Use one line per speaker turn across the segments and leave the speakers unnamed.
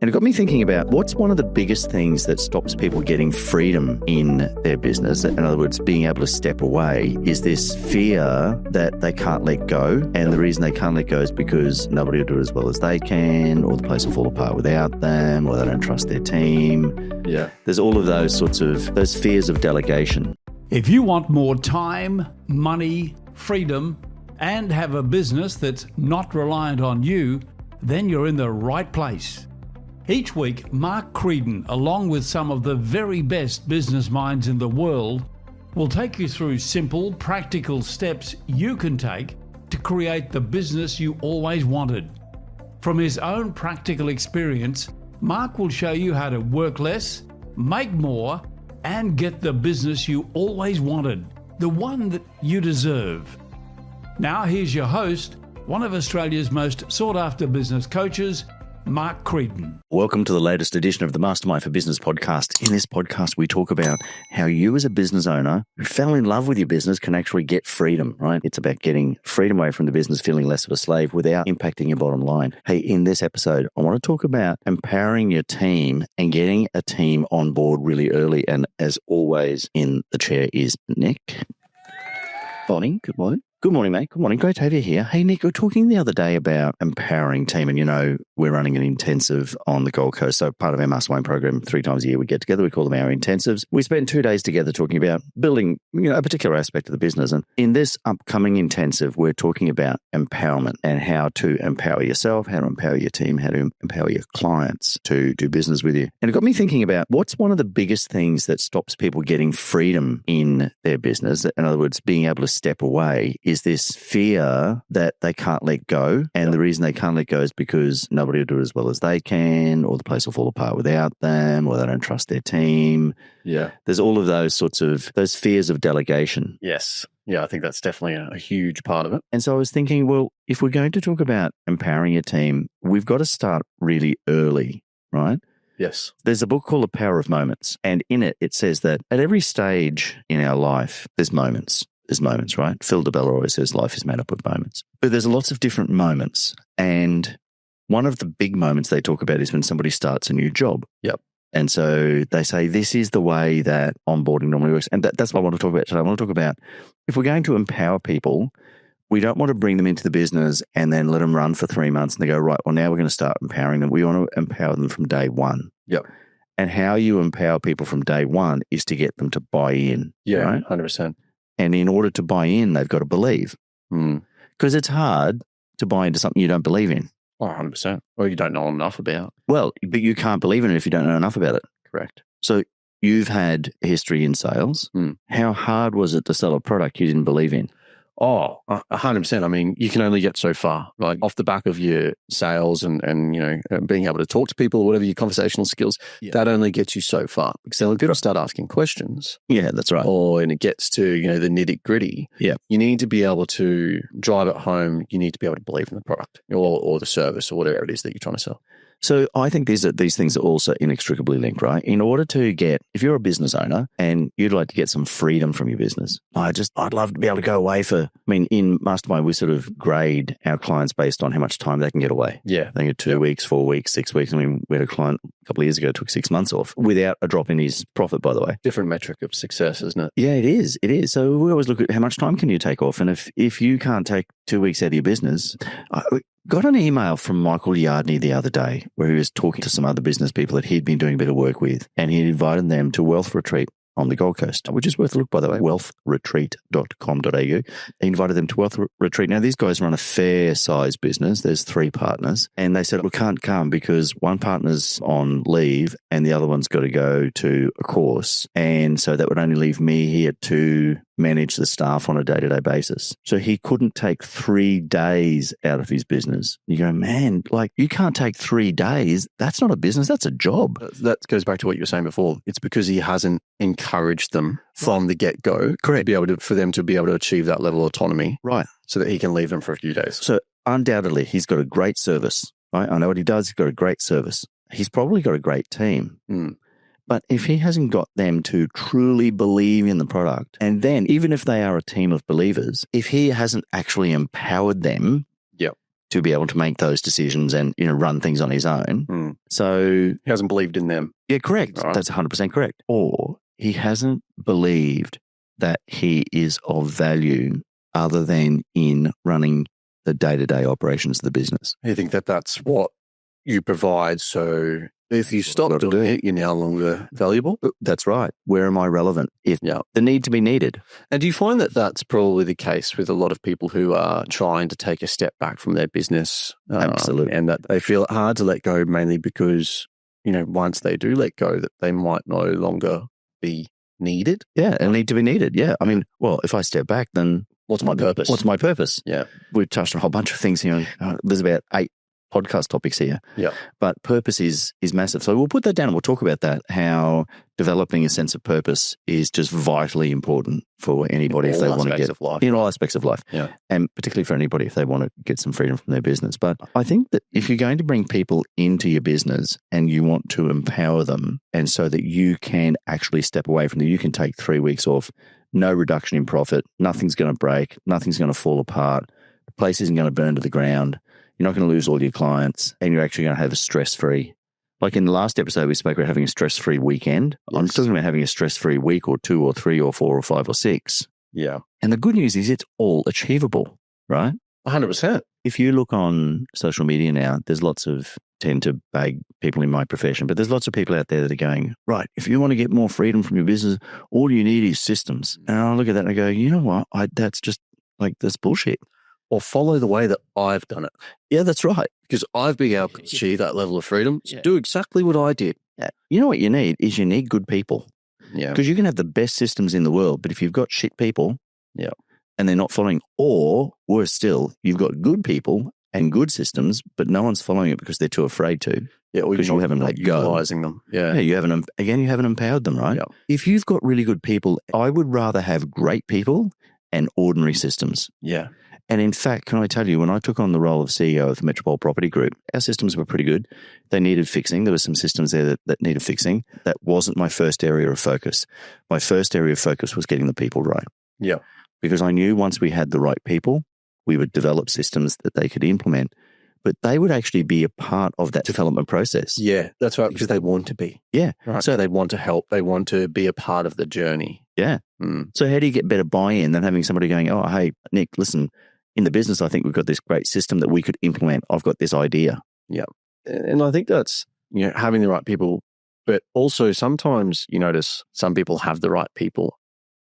And it got me thinking about what's one of the biggest things that stops people getting freedom in their business. In other words, being able to step away is this fear that they can't let go. And the reason they can't let go is because nobody will do it as well as they can, or the place will fall apart without them, or they don't trust their team.
Yeah.
There's all of those those fears of delegation.
If you want more time, money, freedom, and have a business that's not reliant on you, then you're in the right place. Each week, Mark Creedon, along with some of the very best business minds in the world, will take you through simple, practical steps you can take to create the business you always wanted. From his own practical experience, Mark will show you how to work less, make more, and get the business you always wanted, the one that you deserve. Now here's your host, one of Australia's most sought-after business coaches, Mark Creedon.
Welcome to the latest edition of the Mastermind for Business podcast. In this podcast, we talk about how you as a business owner who fell in love with your business can actually get freedom, right? It's about getting freedom away from the business, feeling less of a slave without impacting your bottom line. Hey, in this episode, I want to talk about empowering your team and getting a team on board really early. And as always, in the chair is Nick. Bonnie, good morning. Good morning, mate. Good morning. Great to have you here. Hey, Nick, we were talking the other day about empowering team, and we're running an intensive on the Gold Coast. So part of our Mastermind program, 3 times a year, we get together. We call them our intensives. We spend 2 days together talking about building, a particular aspect of the business. And in this upcoming intensive, we're talking about empowerment and how to empower yourself, how to empower your team, how to empower your clients to do business with you. And it got me thinking about what's one of the biggest things that stops people getting freedom in their business. In other words, being able to step away is this fear that they can't let go. And the reason they can't let go is because nobody will do it as well as they can, or the place will fall apart without them, or they don't trust their team.
Yeah.
There's all of those those fears of delegation.
Yes. Yeah, I think that's definitely a huge part of it.
And so I was thinking, well, if we're going to talk about empowering your team, we've got to start really early, right?
Yes.
There's a book called The Power of Moments. And in it, it says that at every stage in our life, there's moments. There's moments, right? Phil DeBella always says life is made up of moments. But there's lots of different moments. And one of the big moments they talk about is when somebody starts a new job.
Yep.
And so they say this is the way that onboarding normally works. And that's what I want to talk about today. I want to talk about if we're going to empower people, we don't want to bring them into the business and then let them run for 3 months and they go, right, well, now we're going to start empowering them. We want to empower them from day one.
Yep.
And how you empower people from day one is to get them to buy in.
Yeah,
right?
100%.
And in order to buy in, they've got to believe. Because it's hard to buy into something you don't believe in.
Oh, 100%. Or you don't know enough about.
Well, but you can't believe in it if you don't know enough about it.
Correct.
So you've had history in sales. How hard was it to sell a product you didn't believe in?
Oh, 100%. I mean, you can only get so far, like off the back of your sales and being able to talk to people, whatever your conversational skills, that only gets you so far. Because then when people start asking questions.
Yeah, that's right.
Or when it gets to, the nitty gritty, you need to be able to drive it home. You need to be able to believe in the product or the service or whatever it is that you're trying to sell.
So I think these things are also inextricably linked, right? In order to if you're a business owner and you'd like to get some freedom from your business, I'd love to be able to go away in Mastermind, we sort of grade our clients based on how much time they can get away.
Yeah.
They get 2 weeks, 4 weeks, 6 weeks. I mean, we had a client a couple of years ago took 6 months off without a drop in his profit, by the way.
Different metric of success, isn't it?
Yeah, it is. It is. So we always look at how much time can you take off? And if you can't take 2 weeks out of your business, got an email from Michael Yardney the other day where he was talking to some other business people that he'd been doing a bit of work with, and he invited them to Wealth Retreat on the Gold Coast, which is worth a look, by the way, wealthretreat.com.au. He invited them to Wealth Retreat. Now, these guys run a fair-sized business. There's 3 partners. And they said, we can't come because one partner's on leave and the other one's got to go to a course. And so that would only leave me here to manage the staff on a day-to-day basis. So he couldn't take 3 days out of his business. You go, man, you can't take 3 days. That's not a business. That's a job.
That goes back to what you were saying before. It's because he hasn't encouraged them from the get-go.
Correct.
For them to be able to achieve that level of autonomy.
Right.
So that he can leave them for a few days.
So undoubtedly, he's got a great service. Right? I know what he does. He's got a great service. He's probably got a great team. But if he hasn't got them to truly believe in the product, and then even if they are a team of believers, if he hasn't actually empowered them to be able to make those decisions and, run things on his own. So
he hasn't believed in them.
Yeah, correct. Right. That's 100% correct. Or he hasn't believed that he is of value other than in running the day-to-day operations of the business.
You think that that's what you provide, so if you stop doing it, you're no longer valuable?
That's right. Where am I relevant? If the need to be needed.
And do you find that that's probably the case with a lot of people who are trying to take a step back from their business?
Absolutely.
And that they feel it hard to let go mainly because, once they do let go, that they might no longer be needed?
Yeah, and need to be needed. Yeah. I mean, well, if I step back, then
what's my purpose?
What's my purpose?
Yeah.
We've touched on a whole bunch of things here. There's about 8 podcast topics here.
Yeah.
But purpose is massive. So we'll put that down and we'll talk about that, how developing a sense of purpose is just vitally important for anybody if they want to get in all aspects of life.
Yeah.
And particularly for anybody if they want to get some freedom from their business. But I think that if you're going to bring people into your business and you want to empower them and so that you can actually step away from them, you can take 3 weeks off, no reduction in profit, nothing's going to break, nothing's going to fall apart, the place isn't going to burn to the ground. You're not going to lose all your clients and you're actually going to have a stress-free. Like in the last episode, we spoke about having a stress-free weekend. Yes. I'm talking about having a stress-free week or 2 or 3 or 4 or 5 or 6.
Yeah.
And the good news is it's all achievable, right?
100%.
If you look on social media now, there's lots of, tend to bag people in my profession, but there's lots of people out there that are going, right, if you want to get more freedom from your business, all you need is systems. And I look at that and I go, you know what? That's just like, that's bullshit.
Or follow the way that I've done it.
Yeah, that's right.
Because I've been able to achieve that level of freedom. So do exactly what I did.
Yeah. You know what you need is you need good people.
Yeah.
Because you can have the best systems in the world, but if you've got shit people and they're not following, or worse still, you've got good people and good systems, but no one's following it because they're too afraid to.
Yeah,
because you haven't let go.
Utilizing them. Yeah.
Yeah, you haven't empowered them, right?
Yeah.
If you've got really good people, I would rather have great people and ordinary systems.
Yeah.
And in fact, can I tell you, when I took on the role of CEO of the Metropole Property Group, our systems were pretty good. They needed fixing. There were some systems there that needed fixing. That wasn't my first area of focus. My first area of focus was getting the people right.
Yeah.
Because I knew once we had the right people, we would develop systems that they could implement, but they would actually be a part of that development process.
Yeah, that's right, because they want to be.
Yeah.
Right. So they want to help. They want to be a part of the journey.
Yeah. So how do you get better buy-in than having somebody going, oh, hey, Nick, listen, in the business, I think we've got this great system that we could implement. I've got this idea.
Yeah. And I think that's, having the right people, but also sometimes you notice some people have the right people,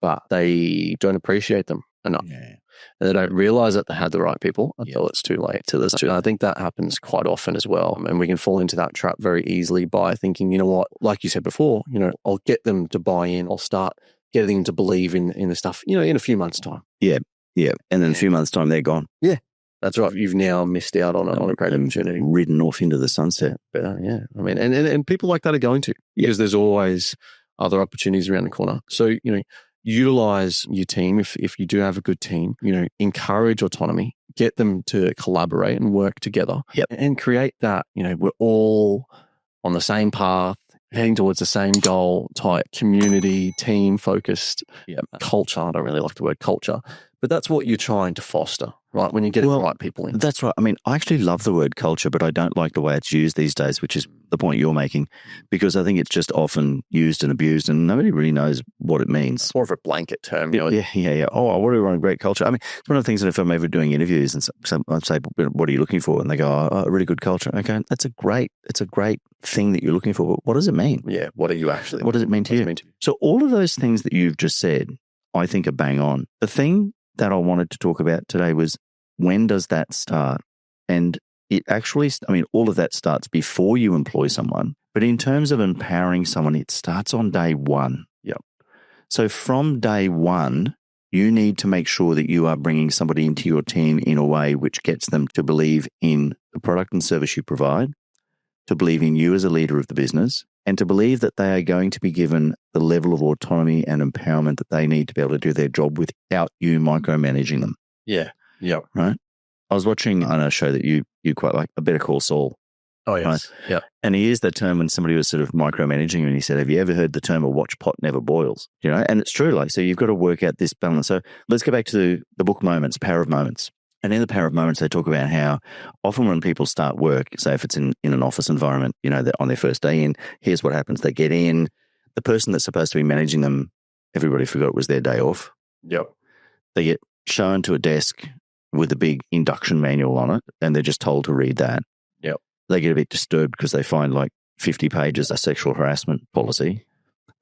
but they don't appreciate them enough. Yeah. And they don't realize that they had the right people until it's too late. And I think that happens quite often as well. And we can fall into that trap very easily by thinking, you know what, like you said before, I'll get them to buy in. I'll start getting them to believe in the stuff, in a few months' time.
Yeah. Yeah. And then a few months' time, they're gone.
Yeah. That's right. You've now missed out on a great opportunity.
Ridden off into the sunset.
But I mean, and people like that are going to, because there's always other opportunities around the corner. So, utilize your team if you do have a good team, encourage autonomy, get them to collaborate and work together and create that, we're all on the same path, heading towards the same goal type community, team focused culture. I don't really like the word culture, but that's what you're trying to foster, right? When you get the right people in.
That's right. I mean, I actually love the word culture, but I don't like the way it's used these days, which is the point you're making, because I think it's just often used and abused and nobody really knows what it means.
It's more of a blanket term.
Yeah. Oh, what do we want a great culture? I mean, it's one of the things that if I'm ever doing interviews and I say, what are you looking for? And they go, oh, a really good culture. Okay, it's a great thing that you're looking for. But what does it mean?
Yeah. What are you actually?
What does it mean to you? So all of those things that you've just said, I think are bang on. The thing that I wanted to talk about today was, when does that start? And it actually, all of that starts before you employ someone. But in terms of empowering someone, it starts on day one.
Yep.
So from day one, you need to make sure that you are bringing somebody into your team in a way which gets them to believe in the product and service you provide, to believe in you as a leader of the business, and to believe that they are going to be given the level of autonomy and empowerment that they need to be able to do their job without you micromanaging them.
Yeah. Yeah.
Right? I was watching on a show that you quite like, A Better Call Saul.
Oh, yes.
Right?
Yeah.
And he used that term when somebody was sort of micromanaging him, and he said, have you ever heard the term, a watch pot never boils? And it's true. So you've got to work out this balance. So let's go back to the book Moments, Power of Moments. And in the Power of Moments, they talk about how often when people start work, say if it's in an office environment, they're on their first day in, here's what happens. They get in, the person that's supposed to be managing them, everybody forgot it was their day off.
Yep.
They get shown to a desk with a big induction manual on it, and they're just told to read that.
Yep.
They get a bit disturbed because they find like 50 pages of sexual harassment policy.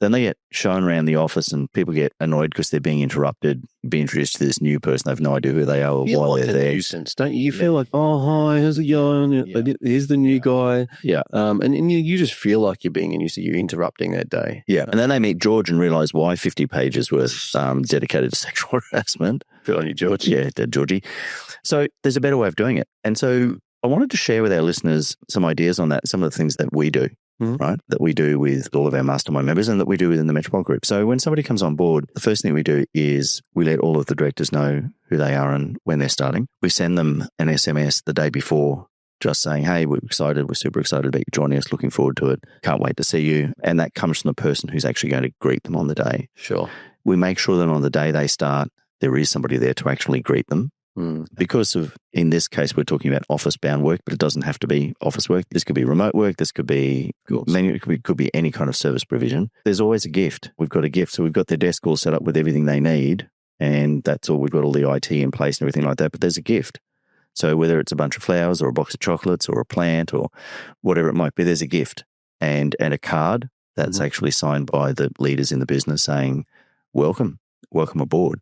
Then they get shown around the office and people get annoyed because they're being interrupted, be introduced to this new person. They have no idea who they are or why they're there.
Nuisance, don't you? You feel like, oh, hi, how's it going? Yeah. Here's the new guy.
Yeah.
And you just feel like you're being used to you interrupting their day.
Yeah. And then they meet George and realise why 50 pages worth dedicated to sexual harassment.
Good on you, George.
Yeah, Georgie. So there's a better way of doing it. And so I wanted to share with our listeners some ideas on that, some of the things that we do. Right, that we do with all of our mastermind members and that we do within the Metropole Group. So when somebody comes on board, the first thing we do is we let all of the directors know who they are and when they're starting. We send them an SMS the day before just saying, hey, we're excited, we're super excited about you joining us, looking forward to it, can't wait to see you. And that comes from the person who's actually going to greet them on the day.
Sure.
We make sure that on the day they start, there is somebody there to actually greet them. Because of, in this case, we're talking about office-bound work, but it doesn't have to be office work. This could be remote work. This could be could be any kind of service provision. There's always a gift. We've got a gift. So we've got their desk all set up with everything they need, and that's all. We've got all the IT in place and everything like that, but there's a gift. So whether it's a bunch of flowers or a box of chocolates or a plant or whatever it might be, there's a gift and a card that's actually signed by the leaders in the business saying, welcome aboard.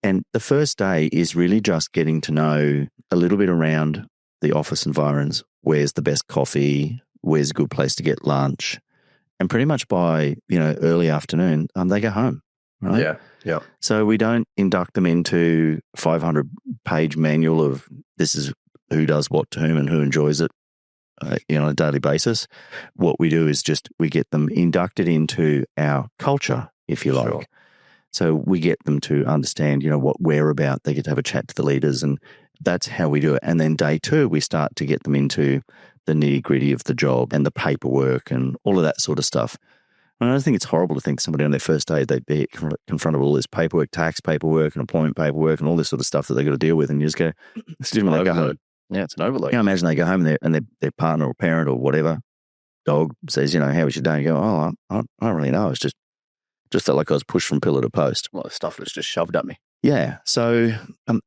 And the first day is really just getting to know a little bit around the office environs. Where's the best coffee? Where's a good place to get lunch? And pretty much by, early afternoon, they go home. Right?
Yeah. Yeah.
So we don't induct them into 500-page manual of this is who does what to whom and who enjoys it, on a daily basis. What we do is just we get them inducted into our culture, if you like.
Sure.
So we get them to understand, what we're about. They get to have a chat to the leaders, and that's how we do it. And then day 2, we start to get them into the nitty-gritty of the job and the paperwork and all of that sort of stuff. And I think it's horrible to think somebody on their first day, they'd be confronted with all this paperwork, tax paperwork and employment paperwork and all this sort of stuff that they've got to deal with. And you just go, excuse me, they go home.
Yeah, it's an overload.
Imagine they go home and their partner or parent or whatever, dog says, how was your day? And you go, oh, I don't really know. It's just felt like I was pushed from pillar to post.
A lot of stuff was just shoved at me.
Yeah. So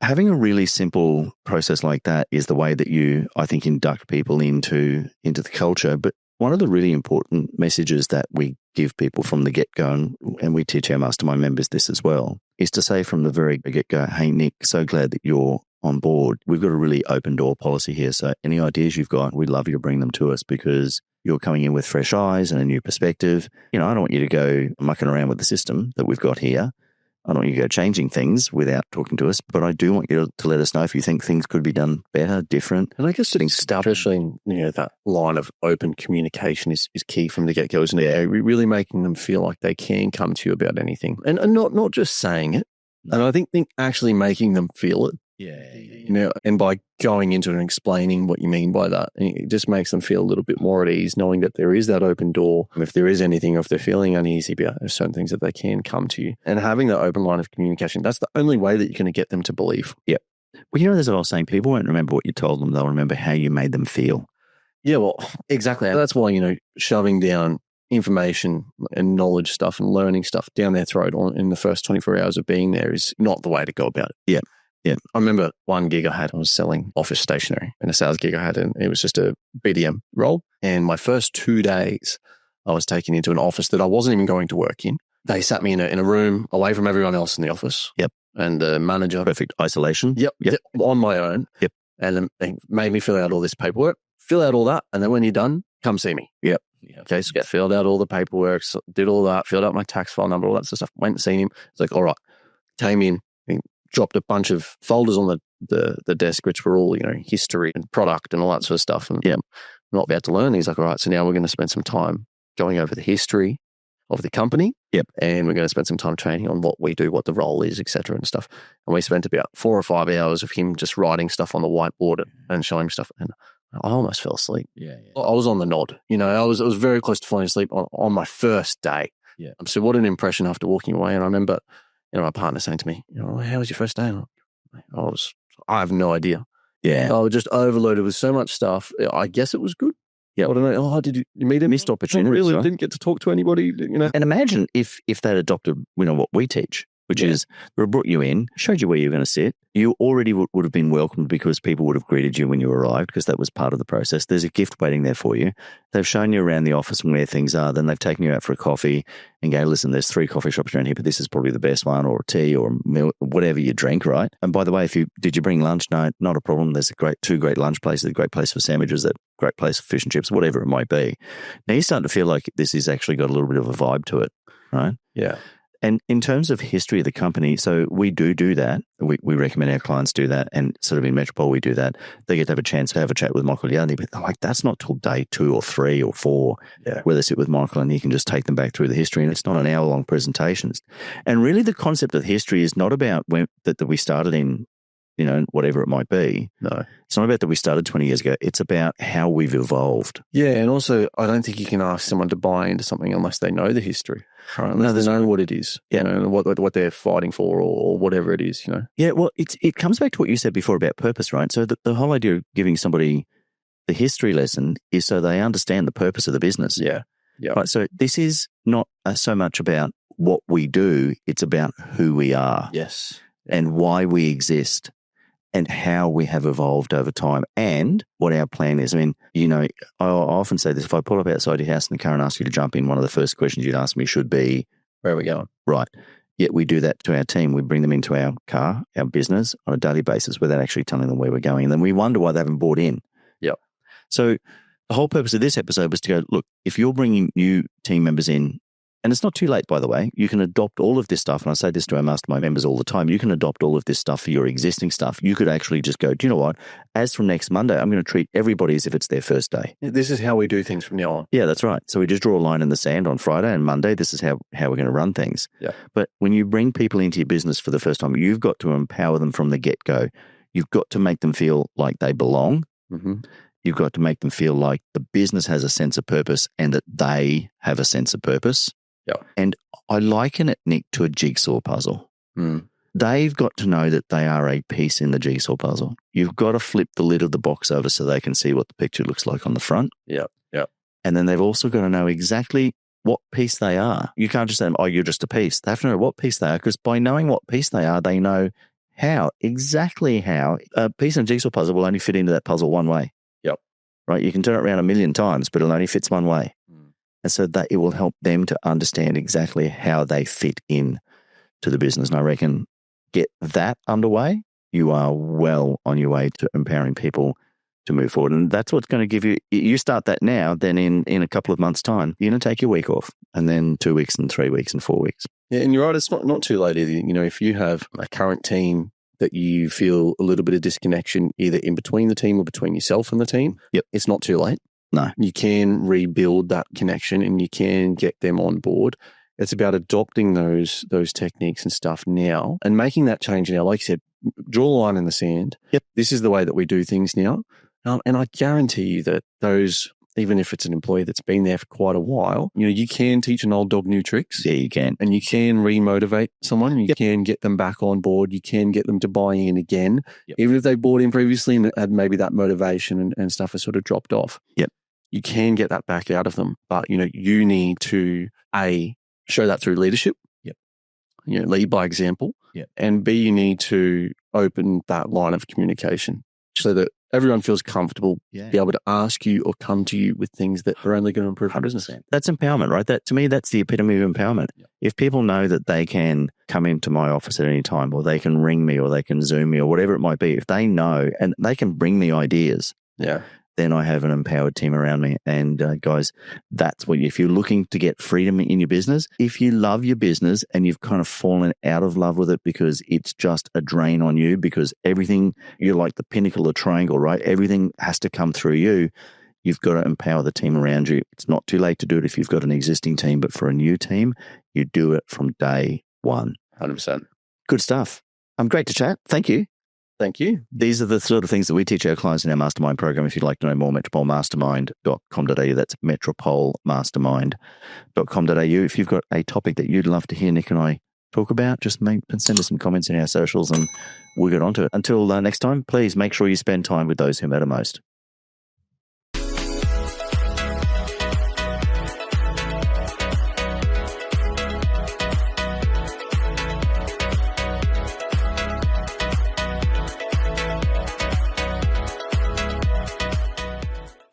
having a really simple process like that is the way that you, I think, induct people into the culture. But one of the really important messages that we give people from the get-go, and we teach our mastermind members this as well, is to say from the very get-go, hey, Nick, so glad that you're on board. We've got a really open door policy here. So any ideas you've got, we'd love you to bring them to us because you're coming in with fresh eyes and a new perspective. I don't want you to go mucking around with the system that we've got here. I don't want you to go changing things without talking to us, but I do want you to let us know if you think things could be done better, different.
And I guess establishing, that line of open communication is key from the get-go, isn't it? Yeah. Really making them feel like they can come to you about anything and not just saying it. And I think actually making them feel it.
Yeah.
And by going into it and explaining what you mean by that, it just makes them feel a little bit more at ease, knowing that there is that open door. If there is anything, or if they're feeling uneasy about certain things, that they can come to you. And having that open line of communication, that's the only way that you're going to get them to believe.
Yep. Well, there's what I was saying. People won't remember what you told them. They'll remember how you made them feel.
Yeah, well, exactly. That's why, shoving down information and knowledge stuff and learning stuff down their throat in the first 24 hours of being there is not the way to go about it.
Yeah. Yeah.
I remember one gig I was selling office stationery, and a sales gig I had, and it was just a BDM role. And my first 2 days, I was taken into an office that I wasn't even going to work in. They sat me in a room away from everyone else in the office.
Yep.
And the manager.
Perfect isolation.
Yep. On my own.
Yep.
And then they made me fill out all this paperwork, fill out all that. And then when you're done, come see me.
Yep.
Okay. So filled out all the paperwork, did all that, filled out my tax file number, all that sort of stuff. Went and seen him. It's like, all right, came in. Dropped a bunch of folders on the desk, which were all, history and product and all that sort of stuff. And I'm not about to learn. He's like, all right, so now we're going to spend some time going over the history of the company.
Yep.
And we're going to spend some time training on what we do, what the role is, et cetera, and stuff. And we spent about 4 or 5 hours of him just writing stuff on the whiteboard and showing stuff. And I almost fell asleep.
Yeah.
I was on the nod. I was very close to falling asleep on my first day.
Yeah.
So what an impression after walking away. And I remember, my partner saying to me, how was your first day? And I have no idea.
Yeah.
I was just overloaded with so much stuff. I guess it was good.
Yeah.
I don't know. Oh, did you meet him?
Missed opportunities.
Really,
right?
didn't get to talk to anybody.
And imagine if they'd adopted, what we teach, which is we brought you in, showed you where you're going to sit. You already would have been welcomed because people would have greeted you when you arrived because that was part of the process. There's a gift waiting there for you. They've shown you around the office and where things are. Then they've taken you out for a coffee and go, listen, there's 3 coffee shops around here, but this is probably the best one, or tea or milk, whatever you drink, right? And by the way, did you bring lunch? No, not a problem. There's 2 great lunch places, a great place for sandwiches, a great place for fish and chips, whatever it might be. Now you're starting to feel like this has actually got a little bit of a vibe to it, right?
Yeah.
And in terms of history of the company, so we do that. We recommend our clients do that. And sort of in Metropole, we do that. They get to have a chance to have a chat with Michael Liani, but they're like, that's not till day 2 or 3 or 4 where they sit with Michael and he can just take them back through the history. And it's not an hour-long presentation. And really the concept of history is not about that we started in, whatever it might be.
No.
It's not about that we started 20 years ago. It's about how we've evolved.
Yeah, and also I don't think you can ask someone to buy into something unless they know the history. Right? Unless they know what it is, what they're fighting for or whatever it is,
Yeah, well, it comes back to what you said before about purpose, right? So the whole idea of giving somebody the history lesson is so they understand the purpose of the business.
Yeah.
Right, so this is not so much about what we do, it's about who we are.
Yes.
And why we exist. And how we have evolved over time and what our plan is. I mean, I often say this, if I pull up outside your house in the car and ask you to jump in, one of the first questions you'd ask me should be,
where are we going?
Right. Yet we do that to our team. We bring them into our car, our business on a daily basis without actually telling them where we're going. And then we wonder why they haven't bought in.
Yep.
So the whole purpose of this episode was to go, look, if you're bringing new team members in, and it's not too late, by the way. You can adopt all of this stuff. And I say this to our Mastermind members all the time. You can adopt all of this stuff for your existing stuff. You could actually just go, do you know what? As from next Monday, I'm going to treat everybody as if it's their first day.
This is how we do things from now on.
Yeah, that's right. So we just draw a line in the sand on Friday and Monday. This is how we're going to run things.
Yeah.
But when you bring people into your business for the first time, you've got to empower them from the get-go. You've got to make them feel like they belong.
Mm-hmm.
You've got to make them feel like the business has a sense of purpose and that they have a sense of purpose.
Yep.
And I liken it, Nick, to a jigsaw puzzle. They've got to know that they are a piece in the jigsaw puzzle. You've got to flip the lid of the box over so they can see what the picture looks like on the front.
Yep.
And then they've also got to know exactly what piece they are. You can't just say, oh, you're just a piece. They have to know what piece they are because by knowing what piece they are, they know exactly how. A piece in a jigsaw puzzle will only fit into that puzzle one way.
Yep.
Right? You can turn it around 1,000,000 times, but it only fits one way. And so that it will help them to understand exactly how they fit in to the business. And I reckon get that underway, you are well on your way to empowering people to move forward. And that's what's going to give you start that now, then in a couple of months' time, you're going to take your week off and then 2 weeks and 3 weeks and 4 weeks.
Yeah, and you're right, it's not too late either. If you have a current team that you feel a little bit of disconnection either in between the team or between yourself and the team, it's not too late.
No.
You can rebuild that connection and you can get them on board. It's about adopting those techniques and stuff now and making that change now. Like you said, draw a line in the sand.
Yep.
This is the way that we do things now. And I guarantee you that those, even if it's an employee that's been there for quite a while, you can teach an old dog new tricks.
Yeah, you can.
And you can re-motivate someone. You can get them back on board. You can get them to buy in again.
Yep.
Even if they bought in previously and had maybe that motivation and stuff has sort of dropped off.
Yep.
You can get that back out of them. But, you need to, A, show that through leadership.
Yep.
Lead by example.
Yep.
And B, you need to open that line of communication so that everyone feels comfortable, be able to ask you or come to you with things that are only going to improve your business.
That's empowerment, right? That to me, that's the epitome of empowerment.
Yep.
If people know that they can come into my office at any time or they can ring me or they can Zoom me or whatever it might be, if they know and they can bring me ideas, then I have an empowered team around me. And guys, that's what, if you're looking to get freedom in your business, if you love your business and you've kind of fallen out of love with it because it's just a drain on you, because everything, you're like the pinnacle of the triangle, right? Everything has to come through you. You've got to empower the team around you. It's not too late to do it if you've got an existing team, but for a new team, you do it from day one.
100%.
Good stuff. Great to chat. Thank you.
Thank you.
These are the sort of things that we teach our clients in our Mastermind program. If you'd like to know more, metropolemastermind.com.au. That's metropolemastermind.com.au. If you've got a topic that you'd love to hear Nick and I talk about, just send us some comments in our socials and we'll get onto it. Until next time, please make sure you spend time with those who matter most.